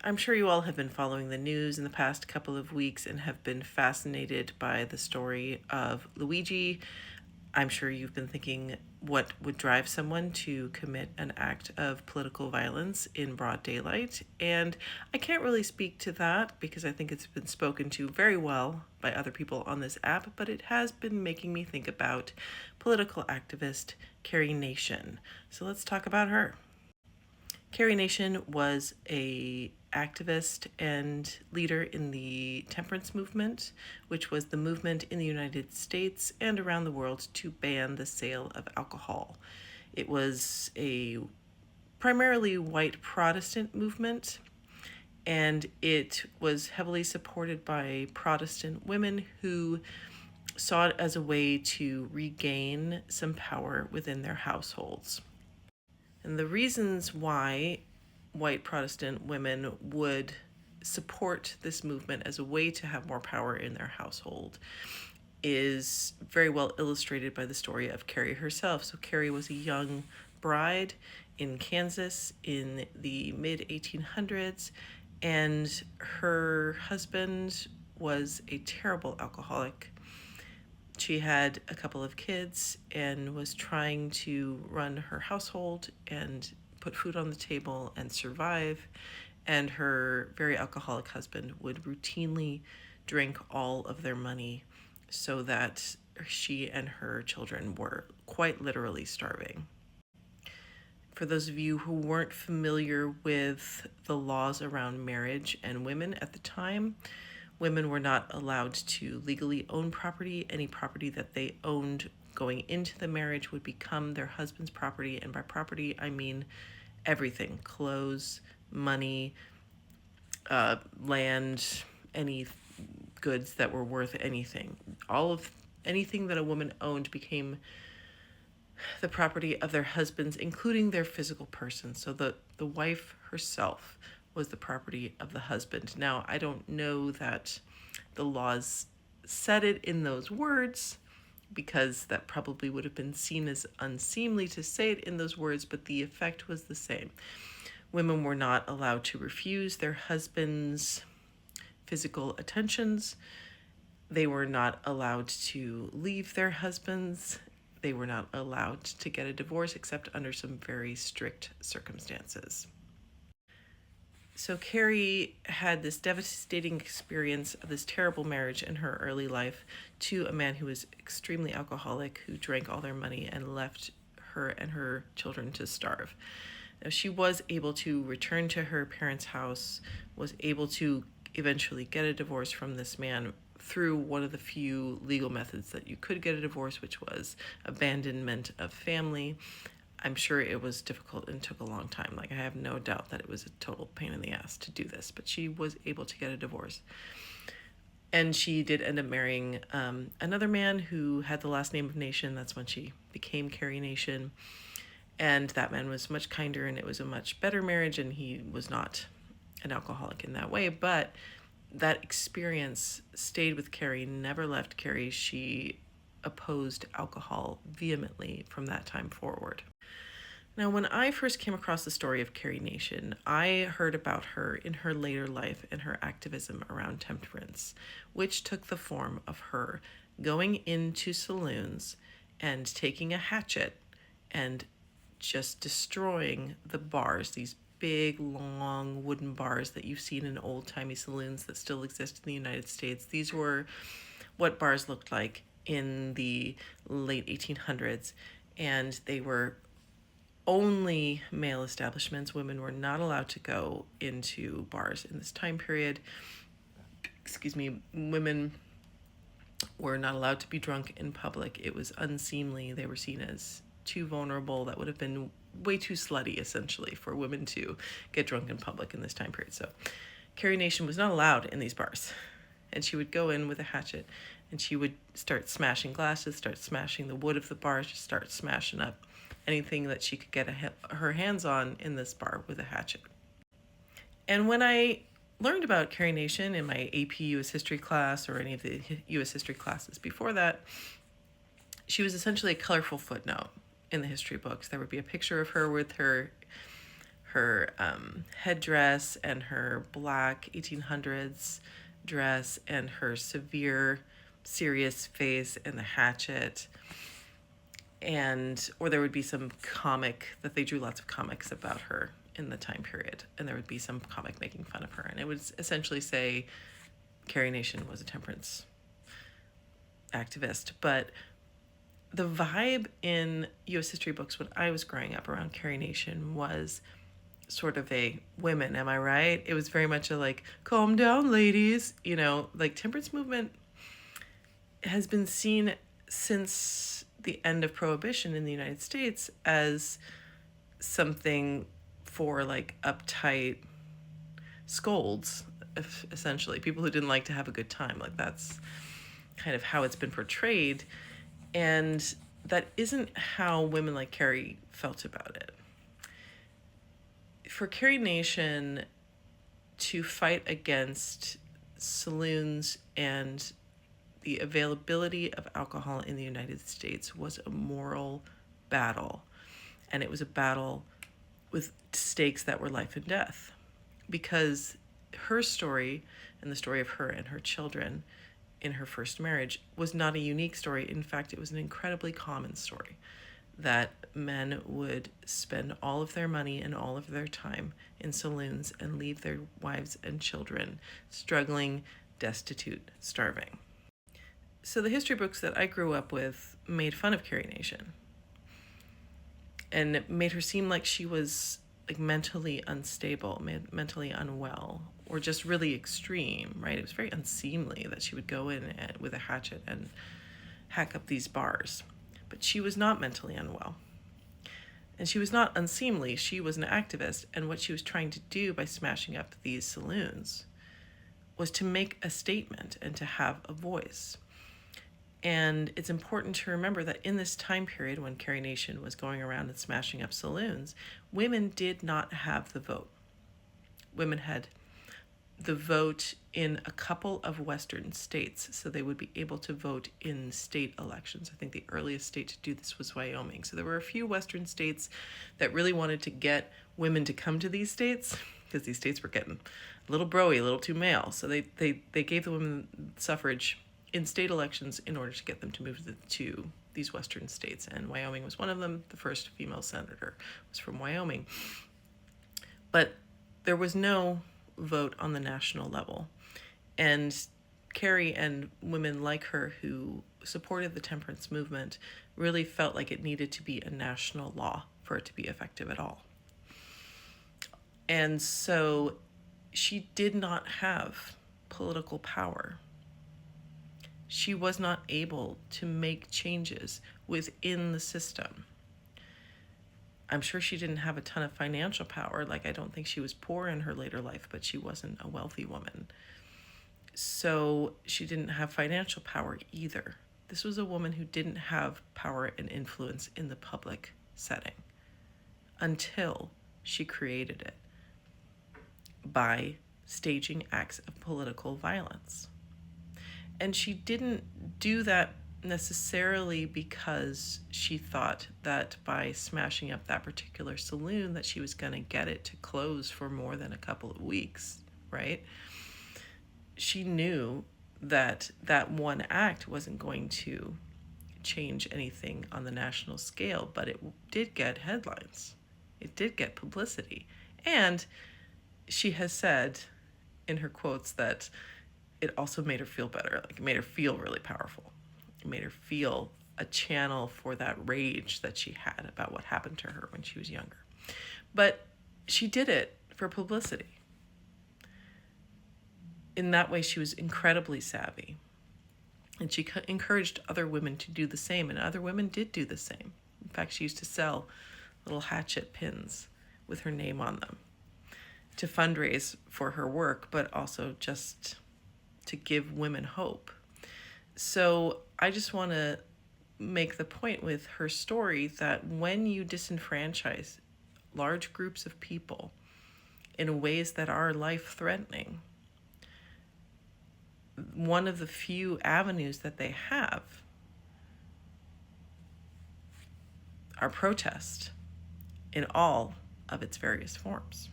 I'm sure you all have been following the news in the past couple of weeks and have been fascinated by the story of Luigi. I'm sure you've been thinking what would drive someone to commit an act of political violence in broad daylight. And I can't really speak to that because I think it's been spoken to very well by other people on this app, but it has been making me think about political activist Carrie Nation. So let's talk about her. Carrie Nation was a activist and leader in the temperance movement, which was the movement in the United States and around the world to ban the sale of alcohol. It was a primarily white Protestant movement, and it was heavily supported by Protestant women who saw it as a way to regain some power within their households. And the reasons why white Protestant women would support this movement as a way to have more power in their household is very well illustrated by the story of Carrie herself. So Carrie was a young bride in Kansas in the mid 1800s, and her husband was a terrible alcoholic. She had a couple of kids and was trying to run her household and put food on the table and survive. And her very alcoholic husband would routinely drink all of their money so that she and her children were quite literally starving. For those of you who weren't familiar with the laws around marriage and women at the time, women were not allowed to legally own property. Any property that they owned going into the marriage would become their husband's property. And by property, I mean everything: clothes, money, land, any goods that were worth anything. All of anything that a woman owned became the property of their husbands, including their physical person. So the wife herself was the property of the husband. Now, I don't know that the laws said it in those words, because that probably would have been seen as unseemly to say it in those words, but the effect was the same. Women were not allowed to refuse their husbands' physical attentions. They were not allowed to leave their husbands. They were not allowed to get a divorce except under some very strict circumstances. So Carrie had this devastating experience of this terrible marriage in her early life to a man who was extremely alcoholic, who drank all their money and left her and her children to starve. Now, she was able to return to her parents' house, was able to eventually get a divorce from this man through one of the few legal methods that you could get a divorce, which was abandonment of family. I'm sure it was difficult and took a long time. Like, I have no doubt that it was a total pain in the ass to do this, but she was able to get a divorce. And she did end up marrying another man who had the last name of Nation. That's when she became Carrie Nation. And that man was much kinder, and it was a much better marriage, and he was not an alcoholic in that way. But that experience stayed with Carrie, never left Carrie. She opposed alcohol vehemently from that time forward. Now, when I first came across the story of Carrie Nation, I heard about her in her later life and her activism around temperance, which took the form of her going into saloons and taking a hatchet and just destroying the bars, these big, long wooden bars that you've seen in old-timey saloons that still exist in the United States. These were what bars looked like in the late 1800s, and they were only male establishments. Women were not allowed to go into bars in this time period. Women were not allowed to be drunk in public. It was unseemly. They were seen as too vulnerable. That would have been way too slutty, essentially, for women to get drunk in public in this time period. So Carrie Nation was not allowed in these bars. And she would go in with a hatchet, and she would start smashing glasses, start smashing the wood of the bars, just start smashing up anything that she could get her hands on in this bar with a hatchet. And when I learned about Carrie Nation in my AP U.S. History class or any of the U.S. History classes before that, she was essentially a colorful footnote in the history books. There would be a picture of her with her her headdress and her black 1800s dress and her severe, serious face and the hatchet. And, or there would be some comic that they drew lots of comics about her in the time period. And there would be some comic making fun of her. And it would essentially say Carrie Nation was a temperance activist. But the vibe in U.S. history books when I was growing up around Carrie Nation was sort of a women, am I right? It was very much a like, calm down, ladies. You know, like temperance movement has been seen since the end of Prohibition in the United States as something for like uptight scolds, essentially, people who didn't like to have a good time. Like that's kind of how it's been portrayed. And that isn't how women like Carrie felt about it. For Carrie Nation to fight against saloons and the availability of alcohol in the United States was a moral battle. And it was a battle with stakes that were life and death. Because her story and the story of her and her children in her first marriage was not a unique story. In fact, it was an incredibly common story that men would spend all of their money and all of their time in saloons and leave their wives and children struggling, destitute, starving. So the history books that I grew up with made fun of Carrie Nation and made her seem like she was like mentally unstable, mentally unwell, or just really extreme, right? It was very unseemly that she would go in with a hatchet and hack up these bars. But she was not mentally unwell. And she was not unseemly. She was an activist. And what she was trying to do by smashing up these saloons was to make a statement and to have a voice. And it's important to remember that in this time period when Carrie Nation was going around and smashing up saloons, women did not have the vote. Women had the vote in a couple of Western states, so they would be able to vote in state elections. I think the earliest state to do this was Wyoming. So there were a few Western states that really wanted to get women to come to these states because these states were getting a little broy, a little too male. So they gave the women suffrage in state elections in order to get them to move to these Western states. And Wyoming was one of them. The first female senator was from Wyoming. But there was no vote on the national level. And Carrie and women like her who supported the temperance movement really felt like it needed to be a national law for it to be effective at all. And so she did not have political power. She was not able to make changes within the system. I'm sure she didn't have a ton of financial power. Like, I don't think she was poor in her later life, but she wasn't a wealthy woman. So she didn't have financial power either. This was a woman who didn't have power and influence in the public setting until she created it by staging acts of political violence. And she didn't do that necessarily because she thought that by smashing up that particular saloon that she was going to get it to close for more than a couple of weeks, right? She knew that that one act wasn't going to change anything on the national scale, but it did get headlines. It did get publicity. And she has said in her quotes that it also made her feel better. Like, it made her feel really powerful. It made her feel a channel for that rage that she had about what happened to her when she was younger. But she did it for publicity. In that way, she was incredibly savvy. And she encouraged other women to do the same, and other women did do the same. In fact, she used to sell little hatchet pins with her name on them to fundraise for her work, but also just to give women hope. So I just want to make the point with her story that when you disenfranchise large groups of people in ways that are life-threatening, one of the few avenues that they have are protest in all of its various forms.